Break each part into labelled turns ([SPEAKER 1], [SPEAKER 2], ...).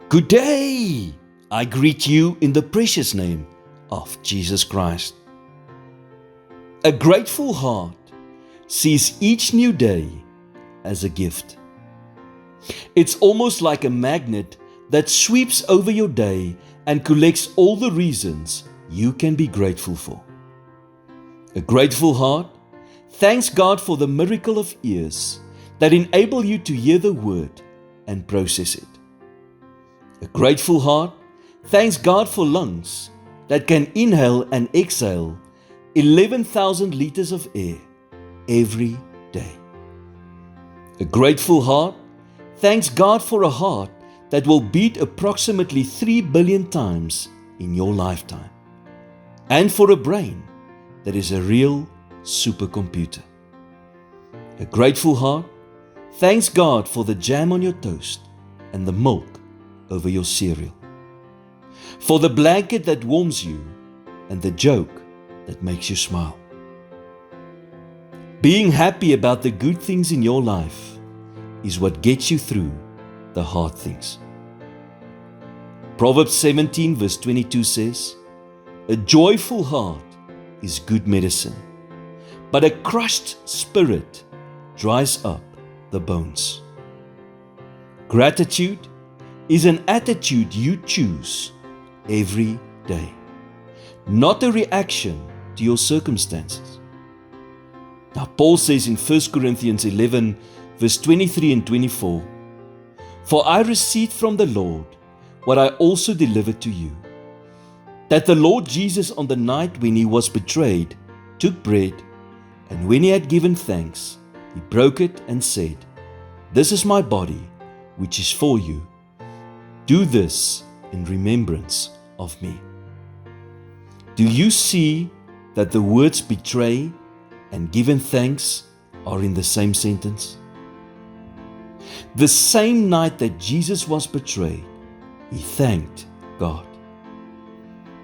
[SPEAKER 1] Good day! I greet you in the precious name of Jesus Christ. A grateful heart sees each new day as a gift. It's almost like a magnet that sweeps over your day and collects all the reasons you can be grateful for. A grateful heart thanks God for the miracle of ears that enable you to hear the word and process it. A grateful heart thanks God for lungs that can inhale and exhale 11,000 liters of air every day. A grateful heart thanks God for a heart that will beat approximately 3 billion times in your lifetime, and for a brain that is a real supercomputer. A grateful heart thanks God for the jam on your toast and the milk over your cereal, for the blanket that warms you and the joke that makes you smile. Being happy about the good things in your life is what gets you through the hard things. Proverbs 17 verse 22 says, "A joyful heart is good medicine, but a crushed spirit dries up the bones." Gratitude is an attitude you choose every day, not a reaction to your circumstances. Now, Paul says in 1 Corinthians 11, verse 23 and 24, "For I received from the Lord what I also delivered to you, that the Lord Jesus on the night when he was betrayed took bread, and when he had given thanks, he broke it and said, 'This is my body, which is for you. Do this in remembrance of me.'" Do you see that the words betray and given thanks are in the same sentence? The same night that Jesus was betrayed, he thanked God.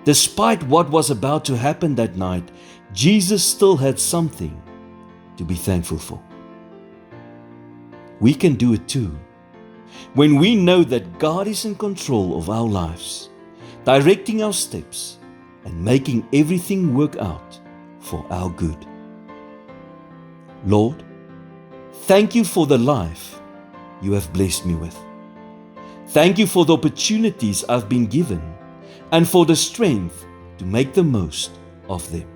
[SPEAKER 1] Despite what was about to happen that night, Jesus still had something to be thankful for. We can do it too. When we know that God is in control of our lives, directing our steps and making everything work out for our good. Lord, thank you for the life you have blessed me with. Thank you for the opportunities I've been given and for the strength to make the most of them.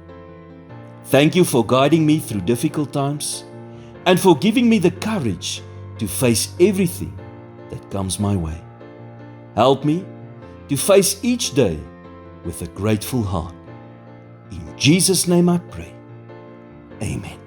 [SPEAKER 1] Thank you for guiding me through difficult times and for giving me the courage to face everything that comes my way. Help me to face each day with a grateful heart. In Jesus' name I pray. Amen.